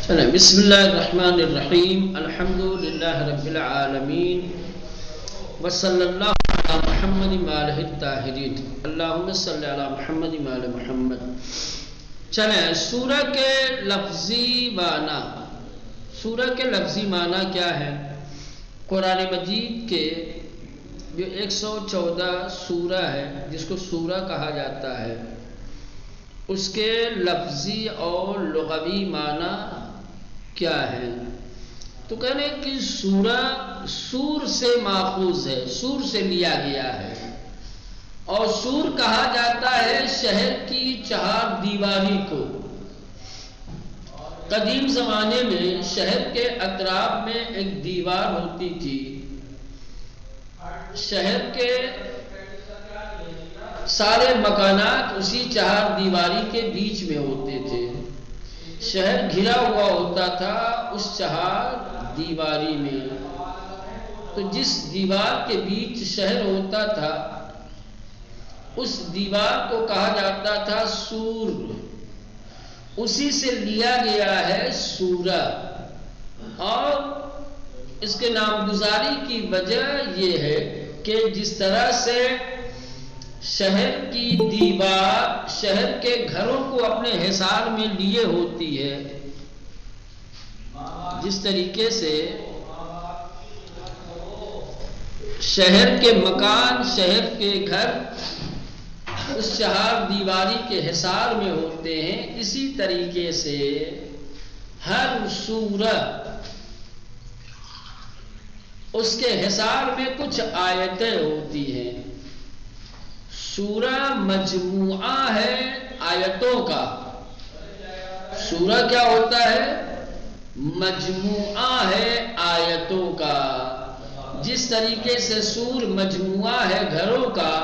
چلیں بسم اللہ الرحمن الرحیم الحمدللہ رب العالمین وصلی اللہ علی محمد وآلہ الطاہرین اللہم صلی علی محمد وآل محمد۔ چلیں سورہ کے لفظی معنی کیا ہے؟ قرآن مجید کے جو 114 سورہ ہے جس کو سورہ کہا جاتا ہے، اس کے لفظی اور لغوی معنی کیا ہے؟ تو کہنے کہ سورہ سور سے ماخوذ ہے، سور سے لیا گیا ہے، اور سور کہا جاتا ہے شہر کی چہار دیواری کو۔ قدیم زمانے میں شہر کے اطراف میں ایک دیوار ہوتی تھی، شہر کے سارے مکانات اسی چہار دیواری کے بیچ میں ہوتے تھے، شہر گھرا ہوا ہوتا تھا اس چہار دیواری میں۔ تو جس دیوار کے بیچ شہر ہوتا تھا اس دیوار کو کہا جاتا تھا سور، اسی سے لیا گیا ہے سورہ۔ اور اس کے نامگزاری کی وجہ یہ ہے کہ جس طرح سے شہر کی دیوار شہر کے گھروں کو اپنے حصار میں لیے ہوتی ہے، جس طریقے سے شہر کے مکان شہر کے گھر اس چہار دیواری کے حصار میں ہوتے ہیں، اسی طریقے سے ہر سورہ اس کے حصار میں کچھ آیتیں ہوتی ہیں۔ سورہ مجموعہ ہے آیتوں کا، سورہ کیا ہوتا ہے؟ مجموعہ ہے آیتوں کا۔ جس طریقے سے سور مجموعہ ہے گھروں کا،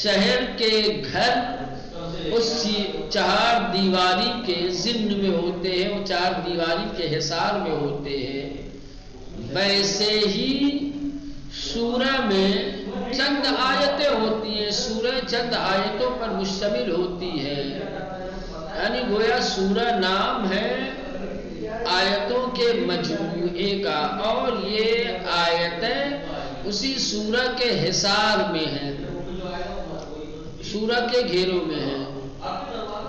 شہر کے گھر اس چہار دیواری کے ضمن میں ہوتے ہیں، وہ چار دیواری کے حصار میں ہوتے ہیں، ویسے ہی سورہ میں چند آیتیں ہوتی ہیں، سورہ چند آیتوں پر مشتمل ہوتی ہے، یعنی گویا سورہ نام ہے آیتوں کے مجموعے کا، اور یہ آیتیں اسی سورہ کے حصار میں ہیں، سورہ کے گھیروں میں ہیں۔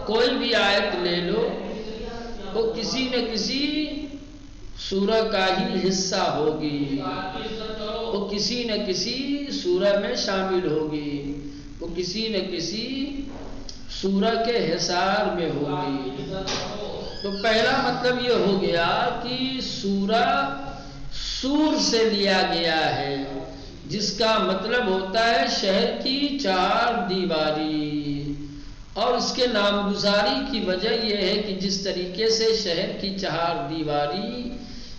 کوئی بھی آیت لے لو وہ کسی نہ کسی سورہ کا ہی حصہ ہوگی، وہ کسی نہ کسی سورہ میں شامل ہوگی، وہ کسی نہ کسی سورہ کے حصار میں ہوگی۔ تو پہلا مطلب یہ ہو گیا کہ سورہ سور سے لیا گیا ہے، جس کا مطلب ہوتا ہے شہر کی چار دیواری، اور اس کے نامگزاری کی وجہ یہ ہے کہ جس طریقے سے شہر کی چہار دیواری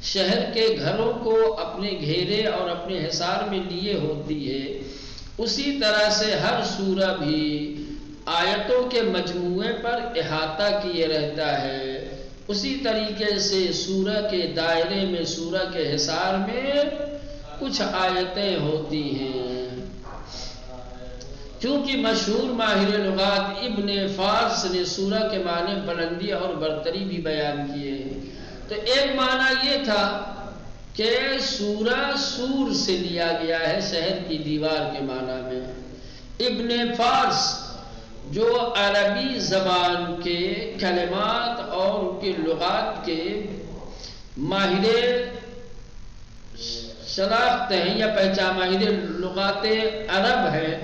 شہر کے گھروں کو اپنے گھیرے اور اپنے حصار میں لیے ہوتی ہے، اسی طرح سے ہر سورہ بھی آیتوں کے مجموعے پر احاطہ کیے رہتا ہے، اسی طریقے سے سورہ کے دائرے میں سورہ کے حصار میں کچھ آیتیں ہوتی ہیں۔ چونکہ مشہور ماہر لغات ابن فارس نے سورہ کے معنی بلندی اور برتری بھی بیان کیے ہیں۔ تو ایک معنی یہ تھا کہ سورہ سور سے لیا گیا ہے شہر کی دیوار کے معنی میں۔ ابن فارس جو عربی زبان کے کلمات اور ان کے لغات کے ماہر شناخت ہیں یا پہچان ماہر لغات عرب ہیں،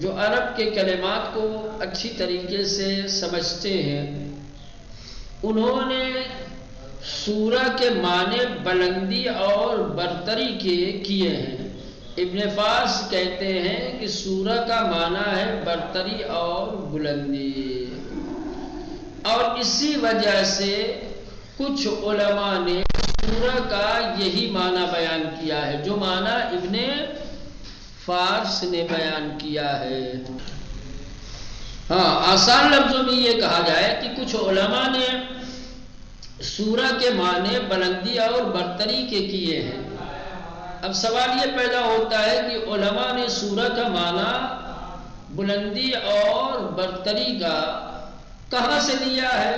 جو عرب کے کلمات کو اچھی طریقے سے سمجھتے ہیں، انہوں نے سورہ کے معنی بلندی اور برتری کے کیے ہیں۔ ابن فارس کہتے ہیں کہ سورہ کا معنی ہے برتری اور بلندی، اور اسی وجہ سے کچھ علماء نے سورہ کا یہی معنی بیان کیا ہے جو معنی ابن فارس نے بیان کیا ہے۔ ہاں، آسان لفظوں میں یہ کہا جائے کہ کچھ علماء نے سورہ کے معنی بلندی اور برتری کے کیے ہیں۔ اب سوال یہ پیدا ہوتا ہے کہ علماء نے سورہ کا معنی بلندی اور برتری کا کہاں سے لیا ہے؟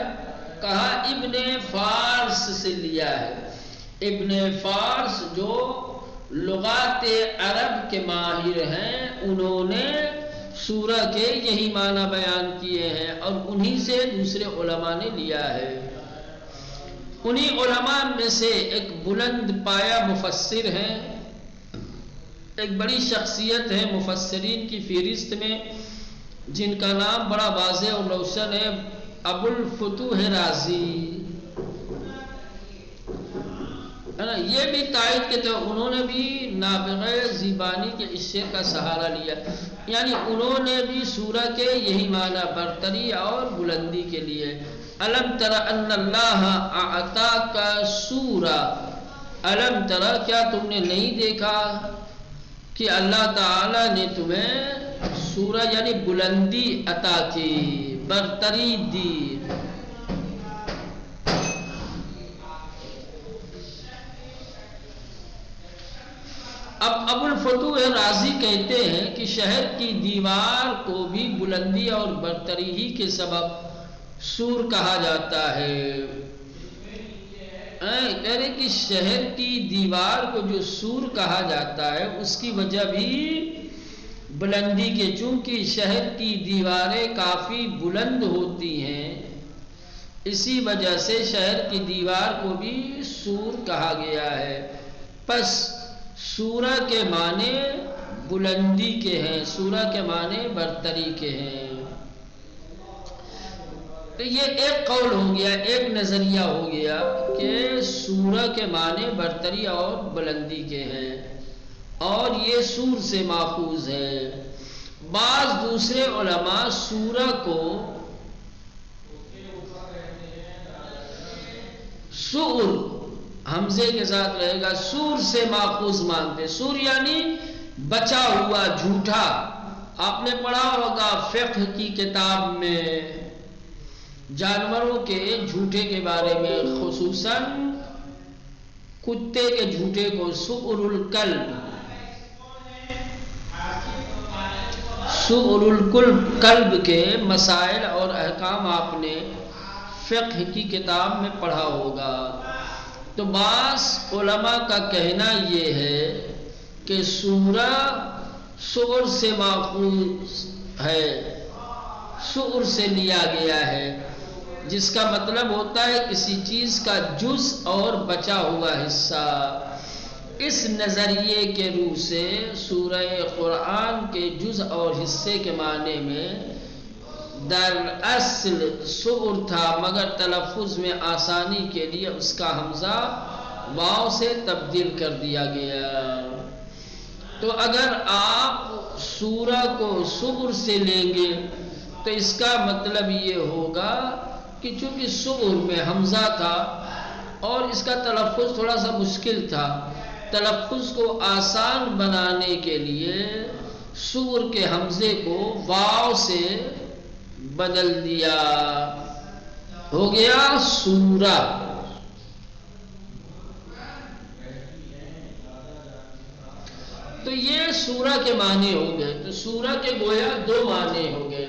کہا ابن فارس سے لیا ہے. ابن فارس جو لغات عرب کے ماہر ہیں انہوں نے سورہ کے یہی معنی بیان کیے ہیں اور انہی سے دوسرے علماء نے لیا ہے. انہی علماء میں سے ایک بلند پایا مفسر ہیں، ایک بڑی شخصیت ہے مفسرین کی فہرست میں، جن کا نام بڑا واضح اور روشن ہے، ابو الفتوح رازی. یہ بھی تائید کے طور انہوں نے بھی نابغہ زیبانی کے اس شعر کا سہارا لیا، یعنی انہوں نے بھی سورہ کے یہی معنی برتری اور بلندی کے لیے. الم تر ان اللہ اعطاک سورہ، الم تر کیا تم نے نہیں دیکھا کہ اللہ تعالی نے تمہیں سورہ یعنی بلندی عطا کی، برتری دی. اب ابو الفتوح رازی کہتے ہیں کہ شہر کی دیوار کو بھی بلندی اور برتری ہی کے سبب سور کہا جاتا ہے. کہہ رہے کہ شہر کی دیوار کو جو سور کہا جاتا ہے اس کی وجہ بھی بلندی کے، چونکہ شہر کی دیواریں کافی بلند ہوتی ہیں، اسی وجہ سے شہر کی دیوار کو بھی سور کہا گیا ہے. پس سورہ کے معنی بلندی کے ہیں، سورہ کے معنی برتری کے ہیں. تو یہ ایک قول ہو گیا، ایک نظریہ ہو گیا کہ سورہ کے معنی برتری اور بلندی کے ہیں اور یہ سور سے ماخوذ ہے. بعض دوسرے علماء سورہ کو سور حمزے کے ساتھ رہے گا، سور سے ماخوذ مانتے. سور یعنی بچا ہوا، جھوٹا. آپ نے پڑھا ہوگا فقہ کی کتاب میں جانوروں کے جھوٹے کے بارے میں، خصوصاً کتے کے جھوٹے کو سؤر الکلب، سؤر الکلب کے مسائل اور احکام آپ نے فقہ کی کتاب میں پڑھا ہوگا. تو بعض علماء کا کہنا یہ ہے کہ سورہ سؤر سے ماخوذ ہے، سؤر سے لیا گیا ہے، جس کا مطلب ہوتا ہے کسی چیز کا جز اور بچا ہوا حصہ. اس نظریے کے روح سے سورہ قرآن کے جز اور حصے کے معنی میں در اصل سؤر تھا، مگر تلفظ میں آسانی کے لیے اس کا حمزہ واو سے تبدیل کر دیا گیا. تو اگر آپ سورہ کو سؤر سے لیں گے تو اس کا مطلب یہ ہوگا کہ چونکہ سؤر میں حمزہ تھا اور اس کا تلفظ تھوڑا سا مشکل تھا، تلفظ کو آسان بنانے کے لیے سؤر کے حمزے کو واو سے بدل دیا، ہو گیا سورہ. تو یہ سورہ کے معنی ہو گئے. تو سورہ کے گویا دو معنی ہو گئے.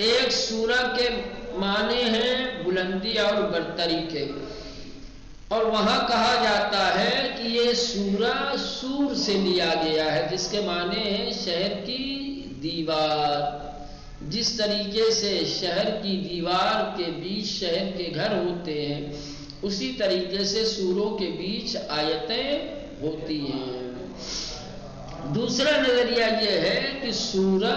ایک سورہ کے معنی ہیں بلندی اور برتری کے، اور وہاں کہا جاتا ہے کہ یہ سورہ سور سے لیا گیا ہے، جس کے معنی ہیں شہر کی دیوار. جس طریقے سے شہر کی دیوار کے بیچ شہر کے گھر ہوتے ہیں، اسی طریقے سے سوروں کے بیچ آیتیں ہوتی ہیں. دوسرا نظریہ یہ ہے کہ سورہ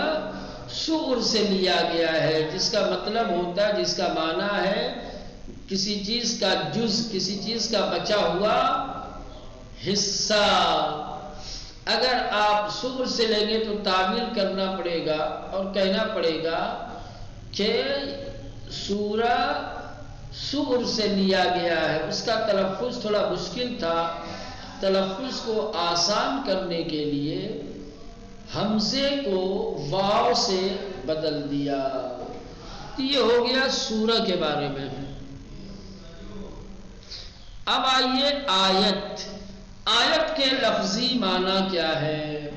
سؤر سے لیا گیا ہے، جس کا مطلب ہوتا ہے، جس کا معنی ہے کسی چیز کا جز، کسی چیز کا بچا ہوا حصہ. اگر آپ سؤر سے لیں گے تو تعویل کرنا پڑے گا اور کہنا پڑے گا کہ سورہ سؤر سے لیا گیا ہے. اس کا تلفظ تھوڑا مشکل تھا، تلفظ کو آسان کرنے کے لیے حمزے کو واو سے بدل دیا. یہ ہو گیا سورہ کے بارے میں. اب آئیے آیت. آیت کے لفظی معنی کیا ہے؟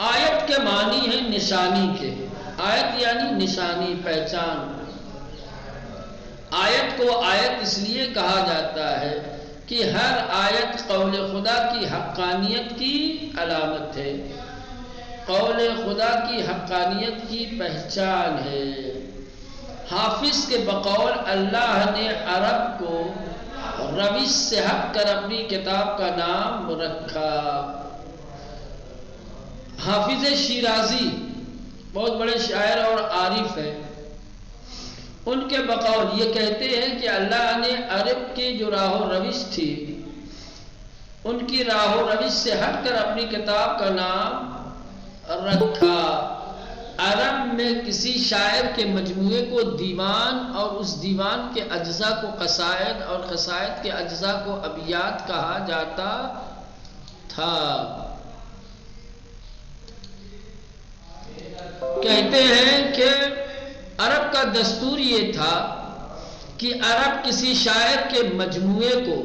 آیت کے معنی ہے نشانی کے. آیت یعنی نشانی، پہچان. آیت کو آیت اس لیے کہا جاتا ہے کہ ہر آیت قول خدا کی حقانیت کی علامت ہے، قول خدا کی حقانیت کی پہچان ہے۔ حافظ کے بقول اللہ نے عرب کو روش سے ہٹ کر اپنی کتاب کا نام رکھا۔ حافظ شیرازی بہت بڑے شاعر اور عارف ہیں، ان کے بقول یہ کہتے ہیں کہ اللہ نے عرب کی جو راہ و روش تھی، ان کی راہ و روش سے ہٹ کر اپنی کتاب کا نام رکھا۔ عرب میں کسی شاعر کے مجموعے کو دیوان اور اس دیوان کے اجزاء کو قصائد اور قصائد کے اجزاء کو ابیات کہا جاتا تھا۔ کہتے ہیں کہ عرب کا دستور یہ تھا کہ عرب کسی شاعر کے مجموعے کو،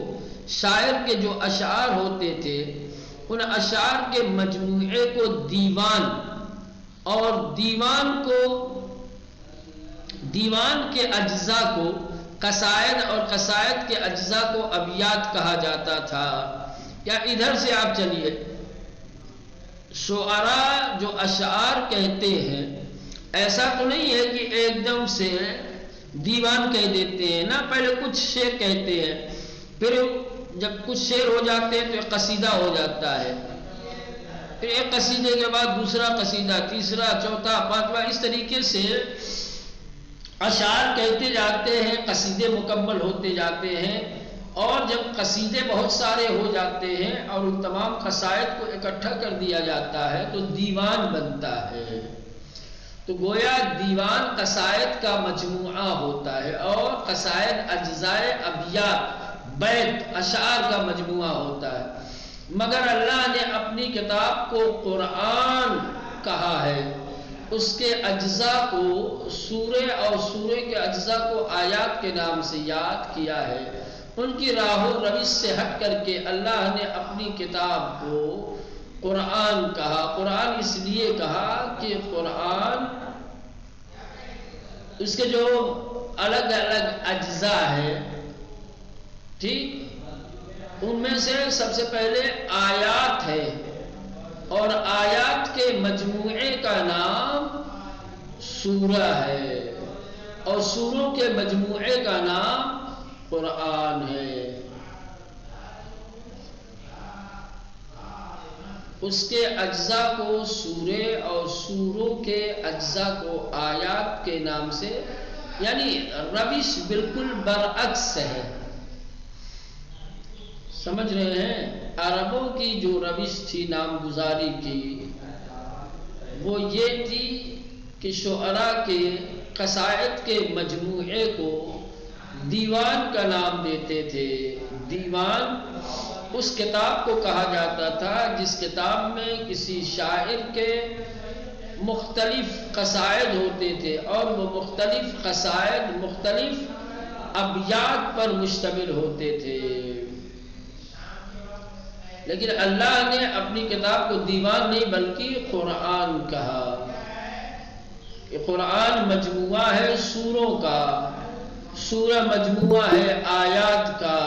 شاعر کے جو اشعار ہوتے تھے ان اشعار کے مجموعے کو دیوان اور دیوان کے اجزاء کو قصائد اور قصائد کے اجزاء کو ابیات کہا جاتا تھا۔ یا ادھر سے آپ چلیے، شعراء جو اشعار کہتے ہیں ایسا تو نہیں ہے کہ ایک دم سے دیوان کہہ دیتے ہیں نا، پہلے کچھ شعر کہتے ہیں، پھر جب کچھ شعر ہو جاتے ہیں تو ایک قصیدہ ہو جاتا ہے، پھر ایک قصیدے کے بعد دوسرا قصیدہ، تیسرا، چوتھا، پانچواں، اس طریقے سے اشعار کہتے جاتے ہیں، قصیدے مکمل ہوتے جاتے ہیں، اور جب قصیدے بہت سارے ہو جاتے ہیں اور ان تمام قصائد کو اکٹھا کر دیا جاتا ہے تو دیوان بنتا ہے۔ تو گویا دیوان قصائد کا مجموعہ ہوتا ہے اور قصائد اجزائے ابیات، بیت، اشعار کا مجموعہ ہوتا ہے۔ مگر اللہ نے اپنی کتاب کو قرآن کہا ہے، اس کے اجزاء کو سورے اور سورے کے اجزاء کو آیات کے نام سے یاد کیا ہے۔ ان کی راہ و روش سے ہٹ کر کے اللہ نے اپنی کتاب کو قرآن کہا۔ قرآن اس لیے کہا کہ قرآن اس کے جو الگ الگ اجزاء ہیں، ٹھیک، ان میں سے سب سے پہلے آیات ہے، اور آیات کے مجموعے کا نام سورہ ہے، اور سوروں کے مجموعے کا نام قرآن ہے۔ اس کے اجزاء کو سورے اور سوروں کے اجزاء کو آیات کے نام سے، یعنی روش بالکل برعکس ہے۔ سمجھ رہے ہیں؟ عربوں کی جو روش تھی نامگزاری کی وہ یہ تھی کہ شعراء کے قصائد کے مجموعے کو دیوان کا نام دیتے تھے۔ دیوان اس کتاب کو کہا جاتا تھا جس کتاب میں کسی شاعر کے مختلف قصائد ہوتے تھے، اور وہ مختلف قصائد مختلف ابیات پر مشتمل ہوتے تھے۔ لیکن اللہ نے اپنی کتاب کو دیوان نہیں بلکہ قرآن کہا کہ قرآن مجموعہ ہے سوروں کا، سورہ مجموعہ ہے آیات کا،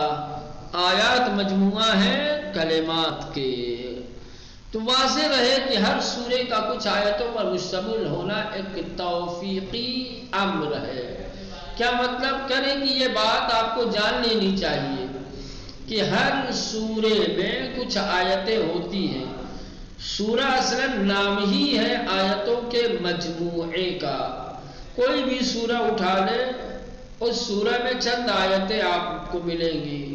آیات مجموعہ ہے کلمات کے۔ تو واضح رہے کہ ہر سورے کا کچھ آیتوں پر مشتمل ہونا ایک توفیقی امر ہے۔ کیا مطلب کریں کہ یہ بات آپ کو جان لینی چاہیے کہ ہر سورے میں کچھ آیتیں ہوتی ہیں۔ سورہ اصلاً نام ہی ہے آیتوں کے مجموعے کا۔ کوئی بھی سورہ اٹھا لے، اس سورہ میں چند آیتیں آپ کو ملیں گی۔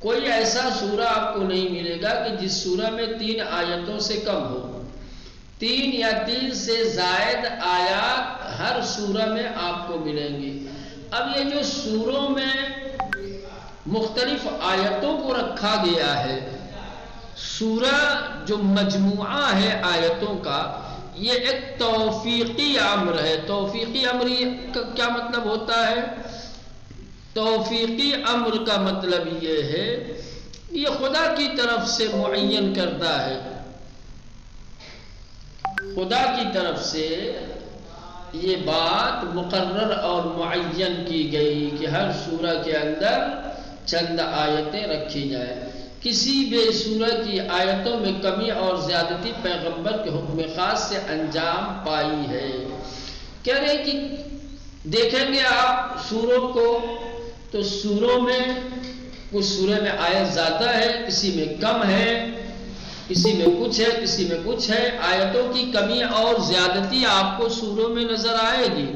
کوئی ایسا سورہ آپ کو نہیں ملے گا کہ جس سورہ میں 3 آیتوں سے کم ہو۔ 3 یا 3 سے زائد آیات ہر سورہ میں آپ کو ملیں گی۔ اب یہ جو سوروں میں مختلف آیتوں کو رکھا گیا ہے، سورہ جو مجموعہ ہے آیتوں کا، یہ ایک توفیقی امر ہے۔ توفیقی امر کا کیا مطلب ہوتا ہے؟ توفیقی امر کا مطلب یہ ہے یہ خدا کی طرف سے معین کردہ ہے، خدا کی طرف سے یہ بات مقرر اور معین کی گئی کہ ہر سورہ کے اندر چند آیتیں رکھی جائیں. کسی بھی سورہ کی آیتوں میں کمی اور زیادتی پیغمبر کے حکم خاص سے انجام پائی ہے. کہہ رہے کہ دیکھیں گے آپ سوروں کو تو سوروں میں کچھ سورے میں آیت زیادہ ہے، کسی میں کم ہے، کسی میں کچھ ہے، کسی میں کچھ ہے. آیتوں کی کمی اور زیادتی آپ کو سوروں میں نظر آئے گی.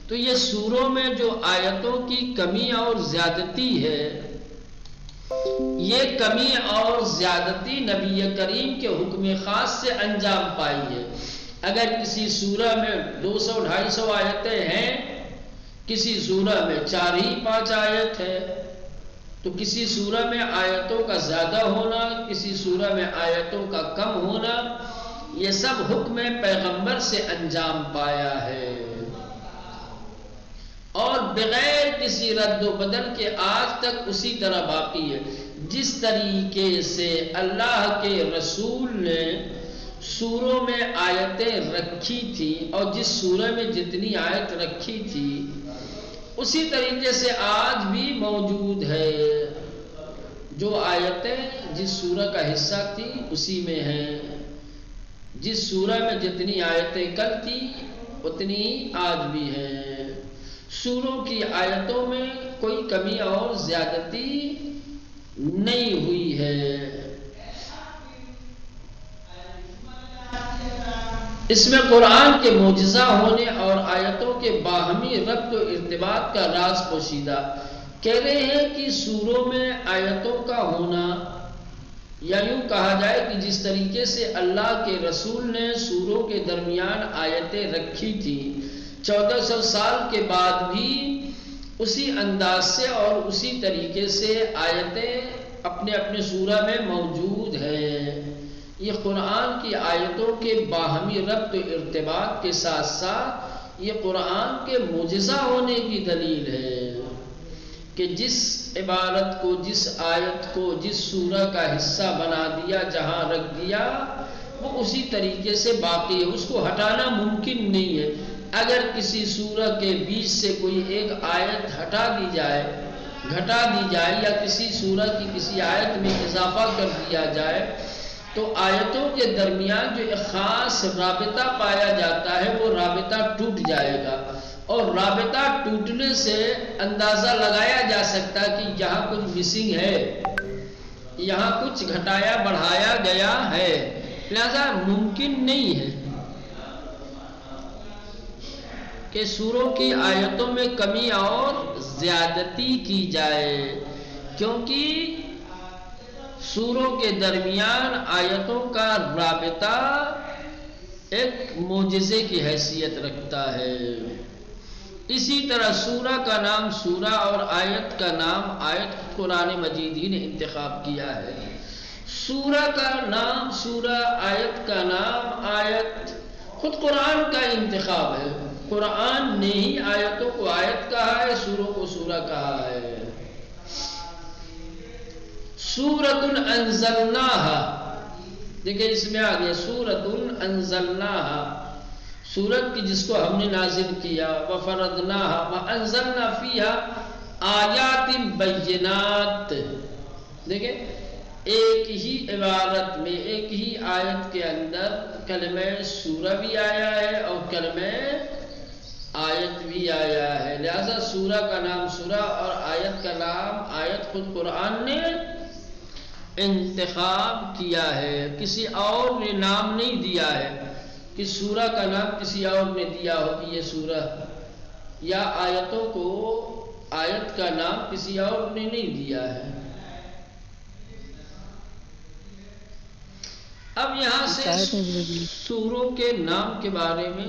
تو یہ سوروں میں جو آیتوں کی کمی اور زیادتی ہے، یہ کمی اور زیادتی نبی کریم کے حکم خاص سے انجام پائی ہے. اگر کسی سورہ میں 200-250 آیتیں ہیں، کسی سورہ میں 4 ہی 5 آیت ہے، تو کسی سورہ میں آیتوں کا زیادہ ہونا، کسی سورہ میں آیتوں کا کم ہونا، یہ سب حکم پیغمبر سے انجام پایا ہے اور بغیر کسی رد و بدل کے آج تک اسی طرح باقی ہے. جس طریقے سے اللہ کے رسول نے سوروں میں آیتیں رکھی تھی اور جس سورہ میں جتنی آیت رکھی تھی اسی طریقے سے آج بھی موجود ہے. جو آیتیں جس سورہ کا حصہ تھی اسی میں ہیں. جس سورہ میں جتنی آیتیں کل تھی اتنی آج بھی ہیں. سوروں کی آیتوں میں کوئی کمی اور زیادتی نہیں ہوئی ہے. اس میں قرآن کے معجزہ ہونے اور آیتوں کے باہمی ربط و ارتباط کا راز پوشیدہ. کہہ رہے ہیں کہ سوروں میں آیتوں کا ہونا، یا یوں کہا جائے کہ جس طریقے سے اللہ کے رسول نے سوروں کے درمیان آیتیں رکھی تھی، 1400 سال کے بعد بھی اسی انداز سے اور اسی طریقے سے آیتیں اپنے اپنے سورہ میں موجود ہیں. یہ قرآن کی آیتوں کے باہمی ربط و ارتباط کے ساتھ ساتھ یہ قرآن کے معجزہ ہونے کی دلیل ہے کہ جس عبارت کو، جس آیت کو، جس سورہ کا حصہ بنا دیا، جہاں رکھ دیا، وہ اسی طریقے سے باقی ہے. اس کو ہٹانا ممکن نہیں ہے. اگر کسی سورہ کے بیچ سے کوئی ایک آیت ہٹا دی جائے، گھٹا دی جائے، یا کسی سورہ کی کسی آیت میں اضافہ کر دیا جائے تو آیتوں کے درمیان جو ایک خاص رابطہ پایا جاتا ہے وہ رابطہ ٹوٹ جائے گا. اور رابطہ ٹوٹنے سے اندازہ لگایا جا سکتا ہے کہ یہاں کچھ مسنگ ہے، یہاں کچھ گھٹایا بڑھایا گیا ہے. لہذا ممکن نہیں ہے کہ سوروں کی آیتوں میں کمی اور زیادتی کی جائے، کیونکہ سوروں کے درمیان آیتوں کا رابطہ ایک معجزے کی حیثیت رکھتا ہے. اسی طرح سورہ کا نام سورہ اور آیت کا نام آیت قرآن مجید ہی نے انتخاب کیا ہے. سورہ کا نام سورہ، آیت کا نام آیت خود قرآن کا انتخاب ہے. قرآن نے ہی آیتوں کو آیت کہا ہے، سوروں کو سورہ کہا ہے. سورۃ انزلناہا، دیکھیں اس میں آ گیا سورۃ انزلناہا، سورت کی جس کو ہم نے نازل کیا. وفرضناہا وانزلنا فیہا آیات بینات. دیکھیں ایک ہی عبارت میں، ایک ہی آیت کے اندر کلمہ سورہ بھی آیا ہے اور کلمہ آیت بھی آیا ہے. لہذا سورہ کا نام سورہ اور آیت کا نام آیت خود قرآن نے انتخاب کیا ہے، کسی اور نے نام نہیں دیا ہے کہ سورہ کا نام کسی اور نے دیا ہو کہ یہ سورہ، یا آیتوں کو آیت کا نام کسی اور نے نہیں دیا ہے. اب یہاں سے سوروں کے نام کے بارے میں